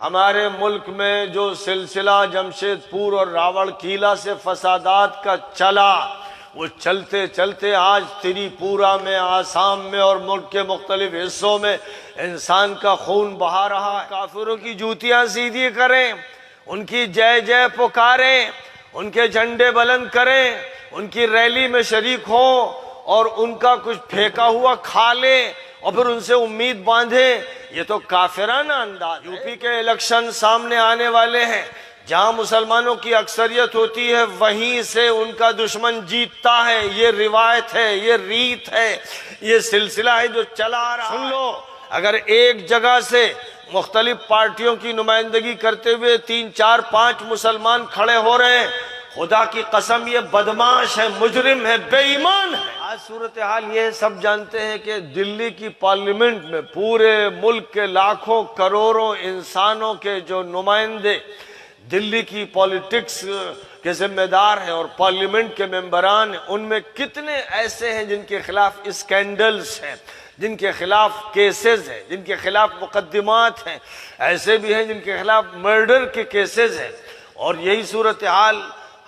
ہمارے ملک میں جو سلسلہ جمشید پور اور راوڑ کیلا سے فسادات کا چلا، وہ چلتے چلتے آج تری پورا میں، آسام میں اور ملک کے مختلف حصوں میں انسان کا خون بہا رہا ہے۔ کافروں کی جوتیاں سیدھی کریں، ان کی جے جے پکاریں، ان کے جھنڈے بلند کریں، ان کی ریلی میں شریک ہوں اور ان کا کچھ پھینکا ہوا کھا لیں اور پھر ان سے امید باندھیں، یہ تو کافرانہ انداز۔ یو پی کے الیکشن سامنے آنے والے ہیں، جہاں مسلمانوں کی اکثریت ہوتی ہے وہیں سے ان کا دشمن جیتتا ہے۔ یہ روایت ہے، یہ ریت ہے، یہ سلسلہ ہے جو چلا آ رہا ہے۔ سن لو، اگر ایک جگہ سے مختلف پارٹیوں کی نمائندگی کرتے ہوئے 3 4 5 مسلمان کھڑے ہو رہے ہیں، خدا کی قسم یہ بدماش ہے، مجرم ہے، بے ایمان ہے۔ آج صورتحال یہ سب جانتے ہیں کہ دلی کی پارلیمنٹ میں پورے ملک کے لاکھوں کروڑوں انسانوں کے جو نمائندے دلی کی پالیٹکس کے ذمہ دار ہیں اور پارلیمنٹ کے ممبران ہیں، ان میں کتنے ایسے ہیں جن کے خلاف اسکینڈلز ہیں، جن کے خلاف کیسز ہیں، جن کے خلاف مقدمات ہیں، ایسے بھی ہیں جن کے خلاف مرڈر کے کیسز ہیں۔ اور یہی صورتحال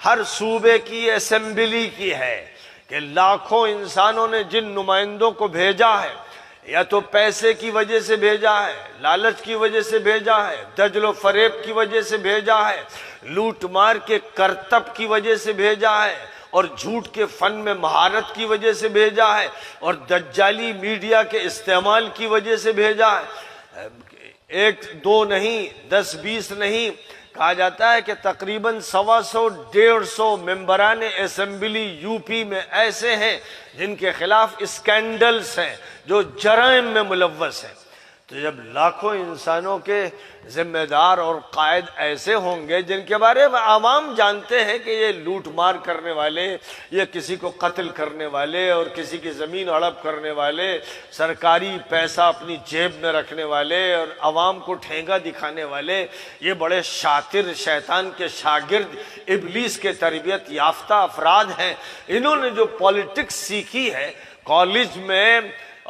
ہر صوبے کی اسمبلی کی ہے کہ لاکھوں انسانوں نے جن نمائندوں کو بھیجا ہے، یا تو پیسے کی وجہ سے بھیجا ہے، لالچ کی وجہ سے بھیجا ہے، دجل و فریب کی وجہ سے بھیجا ہے، لوٹ مار کے کرتب کی وجہ سے بھیجا ہے، اور جھوٹ کے فن میں مہارت کی وجہ سے بھیجا ہے، اور دجالی میڈیا کے استعمال کی وجہ سے بھیجا ہے۔ 1 2 نہیں، 10 20 نہیں، کہا جاتا ہے کہ تقریباً 125 150 ممبران اسمبلی یو پی میں ایسے ہیں جن کے خلاف اسکینڈلز ہیں، جو جرائم میں ملوث ہیں۔ تو جب لاکھوں انسانوں کے ذمہ دار اور قائد ایسے ہوں گے جن کے بارے میں عوام جانتے ہیں کہ یہ لوٹ مار کرنے والے، یہ کسی کو قتل کرنے والے اور کسی کی زمین ہڑپ کرنے والے، سرکاری پیسہ اپنی جیب میں رکھنے والے اور عوام کو ٹھینگا دکھانے والے، یہ بڑے شاطر شیطان کے شاگرد ابلیس کے تربیت یافتہ افراد ہیں۔ انہوں نے جو پالیٹکس سیکھی ہے کالج میں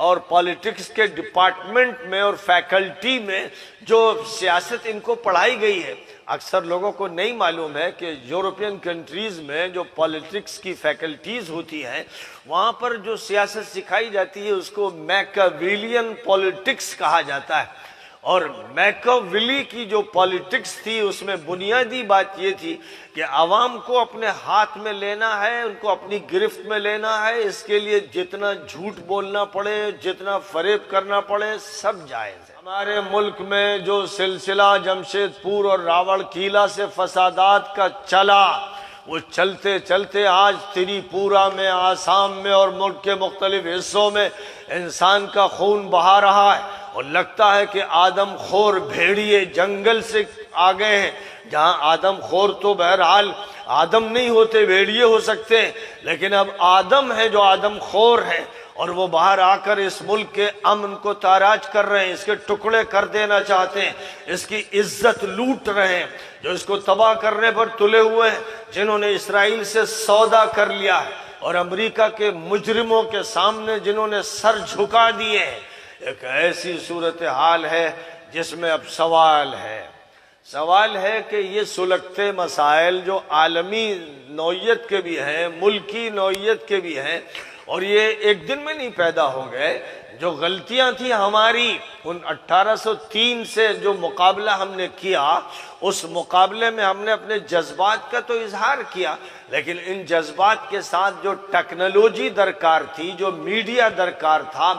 اور پالیٹکس کے ڈپارٹمنٹ میں اور فیکلٹی میں، جو سیاست ان کو پڑھائی گئی ہے، اکثر لوگوں کو نہیں معلوم ہے کہ یورپین کنٹریز میں جو پالیٹکس کی فیکلٹیز ہوتی ہیں، وہاں پر جو سیاست سکھائی جاتی ہے اس کو میکاویلین پالیٹکس کہا جاتا ہے۔ اور میکاویلی کی جو پالیٹکس تھی اس میں بنیادی بات یہ تھی کہ عوام کو اپنے ہاتھ میں لینا ہے، ان کو اپنی گرفت میں لینا ہے، اس کے لیے جتنا جھوٹ بولنا پڑے، جتنا فریب کرنا پڑے، سب جائز ہے۔ ہمارے ملک میں جو سلسلہ جمشید پور اور راوڑ کیلا سے فسادات کا چلا، وہ چلتے چلتے آج تری پورا میں، آسام میں اور ملک کے مختلف حصوں میں انسان کا خون بہا رہا ہے، اور لگتا ہے کہ آدم خور بھیڑیے جنگل سے آ گئے ہیں، جہاں آدم خور تو بہرحال آدم نہیں ہوتے، بھیڑیے ہو سکتے ہیں، لیکن اب آدم ہے جو آدم خور ہے، اور وہ باہر آ کر اس ملک کے امن کو تاراج کر رہے ہیں، اس کے ٹکڑے کر دینا چاہتے ہیں، اس کی عزت لوٹ رہے ہیں، جو اس کو تباہ کرنے پر تلے ہوئے ہیں، جنہوں نے اسرائیل سے سودا کر لیا ہے، اور امریکہ کے مجرموں کے سامنے جنہوں نے سر جھکا دیے ہیں۔ ایک ایسی صورتحال ہے جس میں اب سوال ہے کہ یہ سلگتے مسائل جو عالمی نوعیت کے بھی ہیں، ملکی نوعیت کے بھی ہیں، اور یہ ایک دن میں نہیں پیدا ہو گئے۔ جو غلطیاں تھیں ہماری ان 1803 سے جو مقابلہ ہم نے کیا، اس مقابلے میں ہم نے اپنے جذبات کا تو اظہار کیا، لیکن ان جذبات کے ساتھ جو ٹیکنالوجی درکار تھی، جو میڈیا درکار تھا،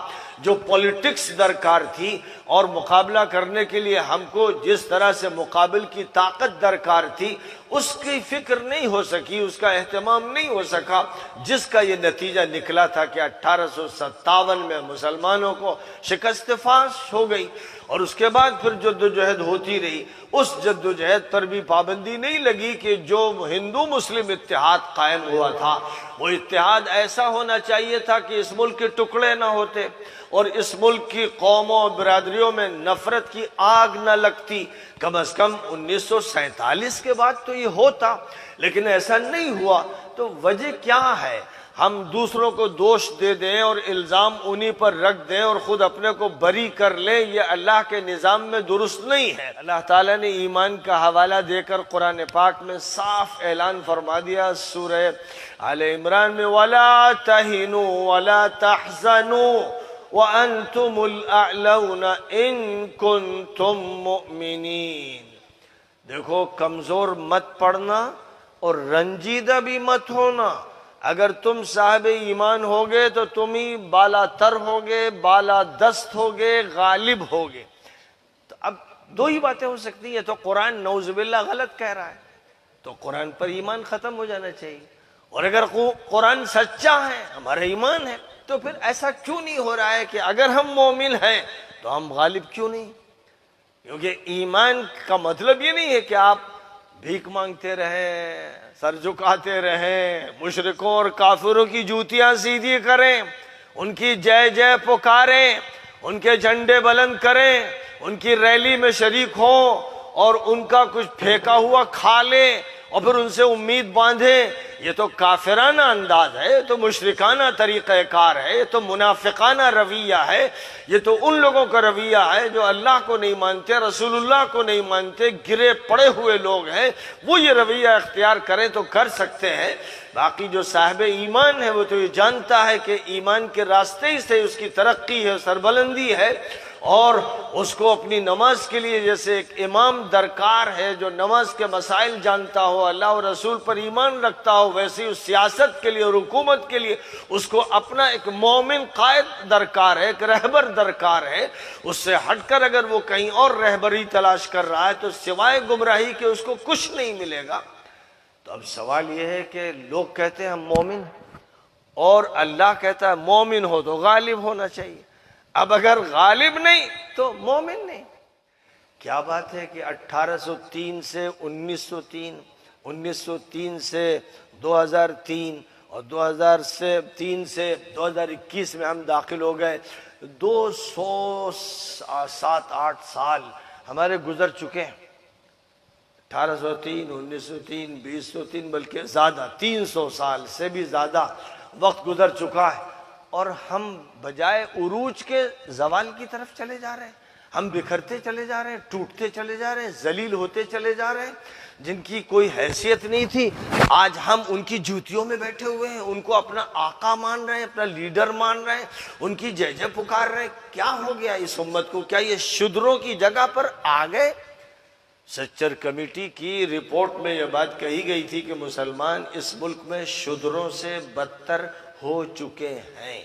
جو پولیٹکس درکار تھی، اور مقابلہ کرنے کے لیے ہم کو جس طرح سے مقابل کی طاقت درکار تھی، اس کی فکر نہیں ہو سکی، اس کا اہتمام نہیں ہو سکا، جس کا یہ نتیجہ نکلا تھا کہ 1857 میں مسلمانوں کو شکست فاش ہو گئی، اور اس کے بعد پھر جدوجہد ہوتی رہی۔ اس جدوجہد پر بھی پابندی نہیں لگی کہ جو ہندو مسلم اتحاد قائم ہوا تھا، وہ اتحاد ایسا ہونا چاہیے تھا کہ اس ملک کے ٹکڑے نہ ہوتے، اور اس ملک کی قوموں اور برادریوں میں نفرت کی آگ نہ لگتی۔ کم از کم 1947 کے بعد تو یہ ہوتا، لیکن ایسا نہیں ہوا۔ تو وجہ کیا ہے؟ ہم دوسروں کو دوش دے دیں اور الزام انہی پر رکھ دیں اور خود اپنے کو بری کر لیں، یہ اللہ کے نظام میں درست نہیں ہے۔ اللہ تعالیٰ نے ایمان کا حوالہ دے کر قرآن پاک میں صاف اعلان فرما دیا سورہ آل عمران میں، وَلَا تَهِنُوا وَلَا تَحْزَنُوا وَأَنْتُمُ الْأَعْلَوْنَ إِن كُنتُم مُؤْمِنِينَ۔ دیکھو، کمزور مت پڑنا اور رنجیدہ بھی مت ہونا۔ اگر تم صاحب ایمان ہوگے تو تم ہی بالا تر ہوگے، بالا دست ہوگے، غالب ہوگے۔ تو اب دو ہی باتیں ہو سکتی ہیں، تو قرآن نعوذ باللہ غلط کہہ رہا ہے تو قرآن پر ایمان ختم ہو جانا چاہیے، اور اگر قرآن سچا ہے، ہمارا ایمان ہے، تو پھر ایسا کیوں نہیں ہو رہا ہے کہ اگر ہم مومن ہیں تو ہم غالب کیوں نہیں؟ کیونکہ ایمان کا مطلب یہ نہیں ہے کہ آپ بھیک مانگتے رہیں، سر جھکاتے رہیں، مشرکوں اور کافروں کی جوتیاں سیدھی کریں، ان کی جے جے پکاریں، ان کے جھنڈے بلند کریں، ان کی ریلی میں شریک ہوں اور ان کا کچھ پھینکا ہوا کھا لیں اور پھر ان سے امید باندھیں۔ یہ تو کافرانہ انداز ہے، یہ تو مشرکانہ طریقہ کار ہے، یہ تو منافقانہ رویہ ہے، یہ تو ان لوگوں کا رویہ ہے جو اللہ کو نہیں مانتے، رسول اللہ کو نہیں مانتے، گرے پڑے ہوئے لوگ ہیں۔ وہ یہ رویہ اختیار کریں تو کر سکتے ہیں، باقی جو صاحب ایمان ہے وہ تو یہ جانتا ہے کہ ایمان کے راستے ہی سے اس کی ترقی ہے، سربلندی ہے، اور اس کو اپنی نماز کے لیے جیسے ایک امام درکار ہے جو نماز کے مسائل جانتا ہو، اللہ اور رسول پر ایمان رکھتا ہو، ویسے ہی اس سیاست کے لیے اور حکومت کے لیے اس کو اپنا ایک مومن قائد درکار ہے، ایک رہبر درکار ہے۔ اس سے ہٹ کر اگر وہ کہیں اور رہبری تلاش کر رہا ہے تو سوائے گمراہی کے اس کو کچھ نہیں ملے گا۔ تو اب سوال یہ ہے کہ لوگ کہتے ہیں ہم مومن، اور اللہ کہتا ہے مومن ہو تو غالب ہونا چاہیے۔ اب اگر غالب نہیں تو مومن نہیں۔ کیا بات ہے کہ 1803 سے 1903، 1903 سے 2003 اور 2003 سے 2021 میں ہم داخل ہو گئے، 207-8 سال ہمارے گزر چکے ہیں۔ 1803، 1903، 2003، بلکہ زیادہ 300 سال سے بھی زیادہ وقت گزر چکا ہے، اور ہم بجائے عروج کے زوال کی طرف چلے جا رہے ہیں۔ ہم بکھرتے چلے جا رہے ہیں، ٹوٹتے چلے جا رہے ہیں، ذلیل ہوتے چلے جا رہے ہیں۔ جن کی کوئی حیثیت نہیں تھی آج ہم ان کی جوتیوں میں بیٹھے ہوئے ہیں، ان کو اپنا آقا مان رہے ہیں، اپنا لیڈر مان رہے ہیں، ان کی جے جے پکار رہے ہیں۔ کیا ہو گیا اس امت کو؟ کیا یہ شودروں کی جگہ پر آ گئے؟ سچر کمیٹی کی رپورٹ میں یہ بات کہی گئی تھی کہ مسلمان اس ملک میں شودروں سے بدتر ہو چکے ہیں۔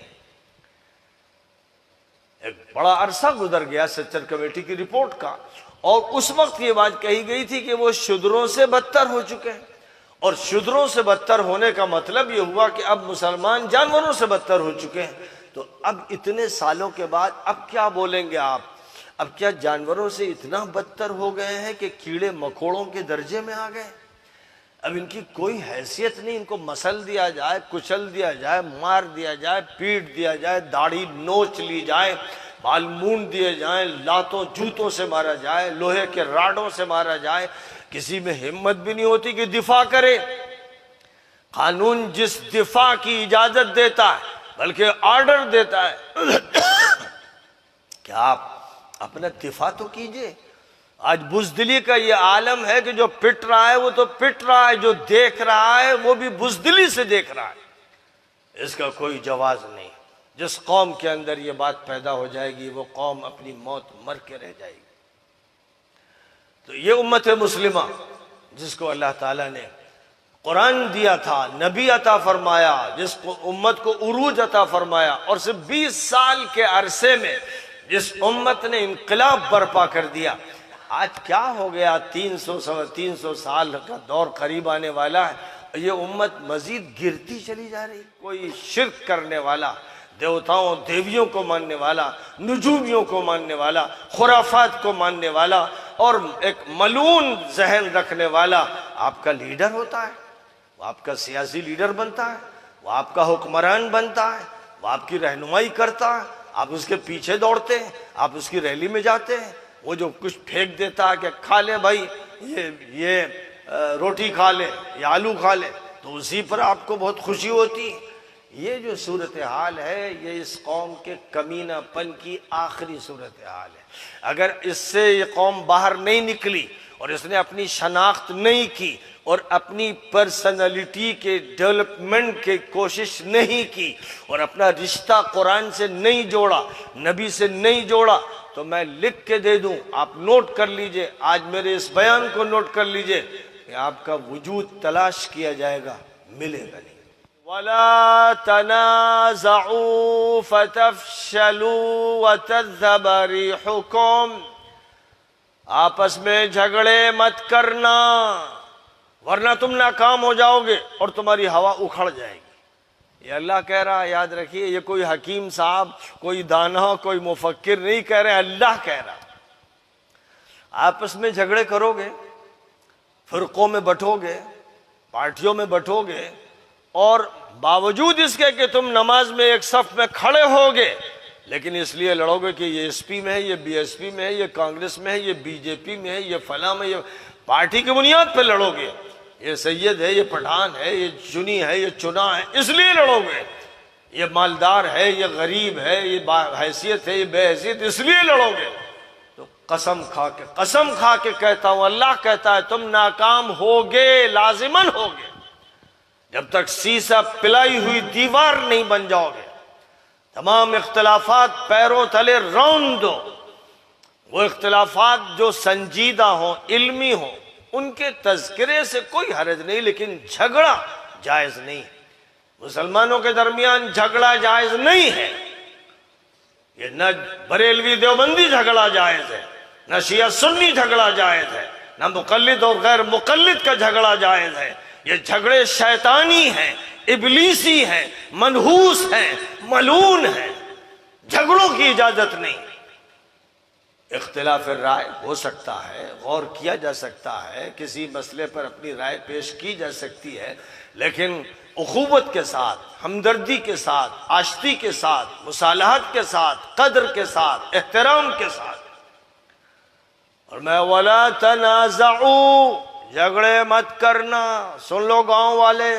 ایک بڑا عرصہ گزر گیا سچر کمیٹی کی رپورٹ کا، اور اس وقت یہ بات کہی گئی تھی کہ وہ شودروں سے بدتر ہو چکے ہیں، اور شودروں سے بدتر ہونے کا مطلب یہ ہوا کہ اب مسلمان جانوروں سے بدتر ہو چکے ہیں۔ تو اب اتنے سالوں کے بعد اب کیا بولیں گے آپ؟ اب کیا جانوروں سے اتنا بدتر ہو گئے ہیں کہ کیڑے مکوڑوں کے درجے میں آ گئے؟ اب ان کی کوئی حیثیت نہیں، ان کو مسل دیا جائے، کچل دیا جائے، مار دیا جائے، پیٹ دیا جائے، داڑھی نوچ لی جائے، بال مونڈ دیے جائیں، لاتوں جوتوں سے مارا جائے، لوہے کے راڈوں سے مارا جائے، کسی میں ہمت بھی نہیں ہوتی کہ دفاع کرے۔ قانون جس دفاع کی اجازت دیتا ہے بلکہ آرڈر دیتا ہے کہ آپ اپنا دفاع تو کیجئے۔ آج بزدلی کا یہ عالم ہے کہ جو پٹ رہا ہے وہ تو پٹ رہا ہے، جو دیکھ رہا ہے وہ بھی بزدلی سے دیکھ رہا ہے، اس کا کوئی جواز نہیں۔ جس قوم کے اندر یہ بات پیدا ہو جائے گی وہ قوم اپنی موت مر کے رہ جائے گی۔ تو یہ امت مسلمہ جس کو اللہ تعالیٰ نے قرآن دیا تھا، نبی عطا فرمایا، جس کو امت کو عروج عطا فرمایا، اور صرف 20 سال کے عرصے میں جس امت نے انقلاب برپا کر دیا، آج کیا ہو گیا؟ 300 سال کا دور قریب آنے والا ہے، یہ امت مزید گرتی چلی جا رہی۔ کوئی شرک کرنے والا، دیوتاؤں دیویوں کو ماننے والا، نجومیوں کو ماننے والا، خرافات کو ماننے والا، اور ایک ملعون ذہن رکھنے والا آپ کا لیڈر ہوتا ہے، وہ آپ کا سیاسی لیڈر بنتا ہے، وہ آپ کا حکمران بنتا ہے، وہ آپ کی رہنمائی کرتا ہے، آپ اس کے پیچھے دوڑتے ہیں، آپ اس کی ریلی میں جاتے ہیں، وہ جو کچھ پھینک دیتا ہے کہ کھا لے بھائی، یہ روٹی کھا لے یا آلو کھا لے، تو اسی پر آپ کو بہت خوشی ہوتی ہے۔ یہ جو صورتحال ہے یہ اس قوم کے کمینہ پن کی آخری صورتحال ہے۔ اگر اس سے یہ قوم باہر نہیں نکلی اور اس نے اپنی شناخت نہیں کی اور اپنی پرسنالٹی کے ڈیولپمنٹ کی کوشش نہیں کی اور اپنا رشتہ قرآن سے نہیں جوڑا، نبی سے نہیں جوڑا، تو میں لکھ کے دے دوں، آپ نوٹ کر لیجئے، آج میرے اس بیان کو نوٹ کر لیجئے کہ آپ کا وجود تلاش کیا جائے گا، ملے گا نہیں۔ وَلَا تَنَازَعُوا فَتَفْشَلُوا وَتَذْهَبَ رِيحُكُمْ، آپس میں جھگڑے مت کرنا ورنہ تم ناکام ہو جاؤ گے اور تمہاری ہوا اکھڑ جائے گی۔ یہ اللہ کہہ رہا ہے، یاد رکھیے، یہ کوئی حکیم صاحب، کوئی دانا، کوئی مفکر نہیں کہہ رہے، اللہ کہہ رہا۔ آپس میں جھگڑے کرو گے، فرقوں میں بٹو گے، پارٹیوں میں بٹو گے، اور باوجود اس کے کہ تم نماز میں ایک صف میں کھڑے ہوگے، لیکن اس لیے لڑو گے کہ یہ ایس پی میں ہے، یہ بی ایس پی میں ہے، یہ کانگریس میں ہے، یہ بی جے پی میں ہے، یہ فلاں میں، یہ پارٹی کی بنیاد پہ لڑو گے، یہ سید ہے، یہ پٹھان ہے، یہ چنی ہے، یہ چنا ہے، اس لیے لڑو گے، یہ مالدار ہے، یہ غریب ہے، یہ حیثیت ہے، یہ بے حیثیت، اس لیے لڑو گے۔ تو قسم کھا کے کہتا ہوں، اللہ کہتا ہے تم ناکام ہوگے، لازماً ہوگے، جب تک سیسا پلائی ہوئی دیوار نہیں بن جاؤ گے۔ تمام اختلافات پیروں تلے رون دو، وہ اختلافات جو سنجیدہ ہوں، علمی ہوں، ان کے تذکرے سے کوئی حرج نہیں، لیکن جھگڑا جائز نہیں۔ مسلمانوں کے درمیان جھگڑا جائز نہیں ہے۔ یہ نہ بریلوی دیوبندی جھگڑا جائز ہے، نہ شیعہ سنی جھگڑا جائز ہے، نہ مقلد اور غیر مقلد کا جھگڑا جائز ہے۔ یہ جھگڑے شیطانی ہیں، ابلیسی ہیں، منحوس ہیں، ملعون ہیں۔ جھگڑوں کی اجازت نہیں۔ اختلاف رائے ہو سکتا ہے، غور کیا جا سکتا ہے، کسی مسئلے پر اپنی رائے پیش کی جا سکتی ہے، لیکن اخوت کے ساتھ، ہمدردی کے ساتھ، آشتی کے ساتھ، مصالحت کے ساتھ، قدر کے ساتھ، احترام کے ساتھ۔ اور میں وَلَا تَنَازَعُوا، جھگڑے مت کرنا۔ سن لو گاؤں والے،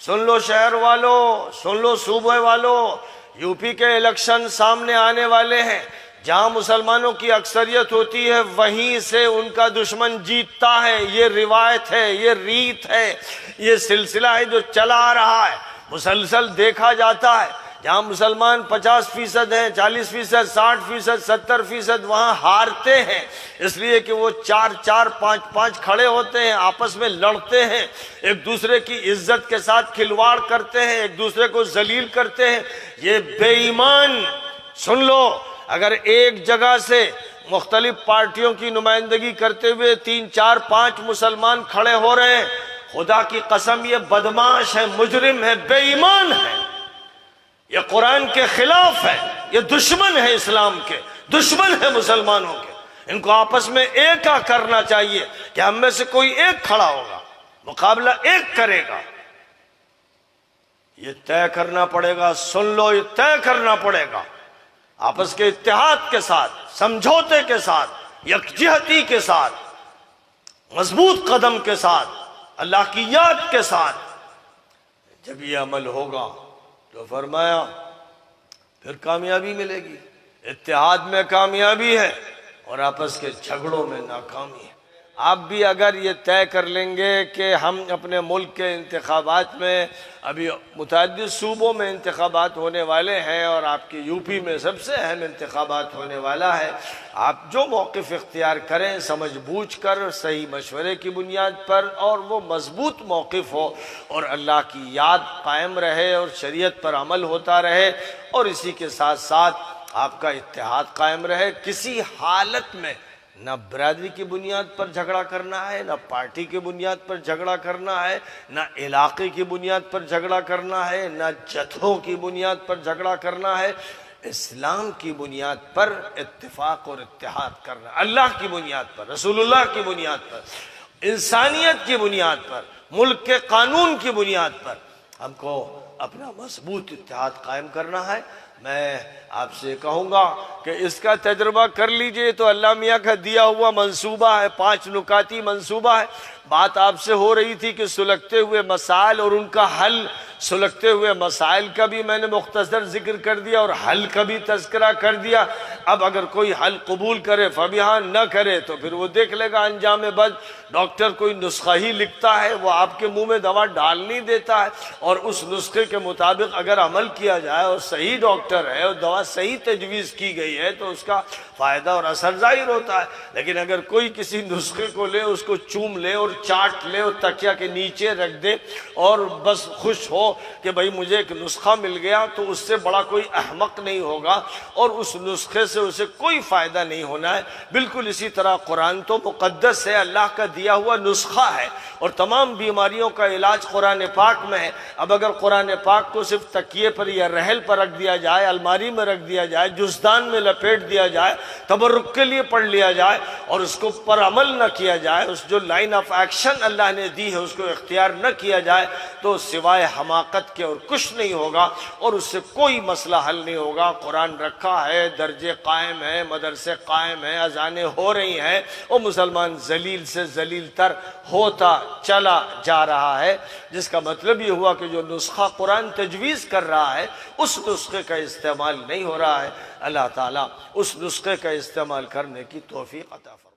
سن لو شہر والوں، سن لو صوبے والوں، یو پی کے الیکشن سامنے آنے والے ہیں۔ جہاں مسلمانوں کی اکثریت ہوتی ہے وہیں سے ان کا دشمن جیتتا ہے۔ یہ روایت ہے، یہ ریت ہے، یہ سلسلہ ہے جو چلا آ رہا ہے، مسلسل دیکھا جاتا ہے۔ جہاں مسلمان 50% ہیں، 40%، 60%، 70%، وہاں ہارتے ہیں، اس لیے کہ وہ 4 5 کھڑے ہوتے ہیں، آپس میں لڑتے ہیں، ایک دوسرے کی عزت کے ساتھ کھلواڑ کرتے ہیں، ایک دوسرے کو ذلیل کرتے ہیں۔ یہ بے ایمان، سن لو، اگر ایک جگہ سے مختلف پارٹیوں کی نمائندگی کرتے ہوئے 3 4 5 مسلمان کھڑے ہو رہے ہیں، خدا کی قسم یہ بدماش ہے، مجرم ہے، بے ایمان ہے، یہ قرآن کے خلاف ہے، یہ دشمن ہے اسلام کے، دشمن ہے مسلمانوں کے۔ ان کو آپس میں ایکا کرنا چاہیے کہ ہم میں سے کوئی ایک کھڑا ہوگا، مقابلہ ایک کرے گا۔ یہ طے کرنا پڑے گا، سن لو، یہ طے کرنا پڑے گا، آپس کے اتحاد کے ساتھ، سمجھوتے کے ساتھ، یکجہتی کے ساتھ، مضبوط قدم کے ساتھ، اللہ کی یاد کے ساتھ۔ جب یہ عمل ہوگا تو فرمایا پھر کامیابی ملے گی۔ اتحاد میں کامیابی ہے اور آپس کے جھگڑوں میں ناکامی ہے۔ آپ بھی اگر یہ طے کر لیں گے کہ ہم اپنے ملک کے انتخابات میں، ابھی متعدد صوبوں میں انتخابات ہونے والے ہیں اور آپ کی یو پی میں سب سے اہم انتخابات ہونے والا ہے، آپ جو موقف اختیار کریں سمجھ بوجھ کر، صحیح مشورے کی بنیاد پر، اور وہ مضبوط موقف ہو اور اللہ کی یاد قائم رہے اور شریعت پر عمل ہوتا رہے، اور اسی کے ساتھ ساتھ آپ کا اتحاد قائم رہے۔ کسی حالت میں نہ برادری کی بنیاد پر جھگڑا کرنا ہے، نہ پارٹی کی بنیاد پر جھگڑا کرنا ہے، نہ علاقے کی بنیاد پر جھگڑا کرنا ہے، نہ جتھوں کی بنیاد پر جھگڑا کرنا ہے۔ اسلام کی بنیاد پر اتفاق اور اتحاد کرنا، اللہ کی بنیاد پر، رسول اللہ کی بنیاد پر، انسانیت کی بنیاد پر، ملک کے قانون کی بنیاد پر ہم کو اپنا مضبوط اتحاد قائم کرنا ہے۔ میں آپ سے کہوں گا کہ اس کا تجربہ کر لیجئے، تو اللہ میاں کا دیا ہوا منصوبہ ہے، 5 نکاتی منصوبہ ہے۔ بات آپ سے ہو رہی تھی کہ سلگتے ہوئے مسائل اور ان کا حل سلگتے ہوئے مسائل کا بھی میں نے مختصر ذکر کر دیا اور حل کا بھی تذکرہ کر دیا۔ اب اگر کوئی حل قبول کرے فبہا، نہ کرے تو پھر وہ دیکھ لے گا انجام بد۔ ڈاکٹر کوئی نسخہ ہی لکھتا ہے، وہ آپ کے منہ میں دوا ڈال نہیں دیتا ہے، اور اس نسخے کے مطابق اگر عمل کیا جائے اور صحیح ڈاکٹر ہے اور دوا صحیح تجویز کی گئی ہے تو اس کا فائدہ اور اثر ظاہر ہوتا ہے۔ لیکن اگر کوئی کسی نسخے کو لے، اس کو چوم لے اور چاٹ لے اور تکیہ کے نیچے رکھ دے اور بس خوش ہو کہ بھئی مجھے ایک نسخہ مل گیا، تو اس سے بڑا کوئی احمق نہیں ہوگا اور اس نسخے سے اسے کوئی فائدہ نہیں ہونا ہے۔ بالکل اسی طرح قرآن تو مقدس ہے، اللہ کا دیا ہوا نسخہ ہے، اور تمام بیماریوں کا علاج قرآن پاک میں ہے۔ اب اگر قرآن پاک کو صرف تکیے پر یا رحل پر رکھ دیا جائے، الماری میں رکھ دیا جائے، جزدان میں لپیٹ دیا جائے، تبرک کے لیے پڑھ لیا جائے اور اس کو پر عمل نہ کیا جائے، اس جو لائن آف ایکشن اللہ نے دی ہے اس کو اختیار نہ کیا جائے، تو سوائے حماقت کے اور کچھ نہیں ہوگا، اور اس سے کوئی مسئلہ حل نہیں ہوگا۔ قرآن رکھا ہے، درجے قائم ہیں، مدرسے قائم ہیں، اذانیں ہو رہی ہیں، اور مسلمان ذلیل سے ذلیل تر ہوتا چلا جا رہا ہے، جس کا مطلب یہ ہوا کہ جو نسخہ قرآن تجویز کر رہا ہے اس نسخے کا استعمال نہیں ہو رہا ہے۔ اللہ تعالیٰ اس نسخے کا استعمال کرنے کی توفیق عطا فرمائے۔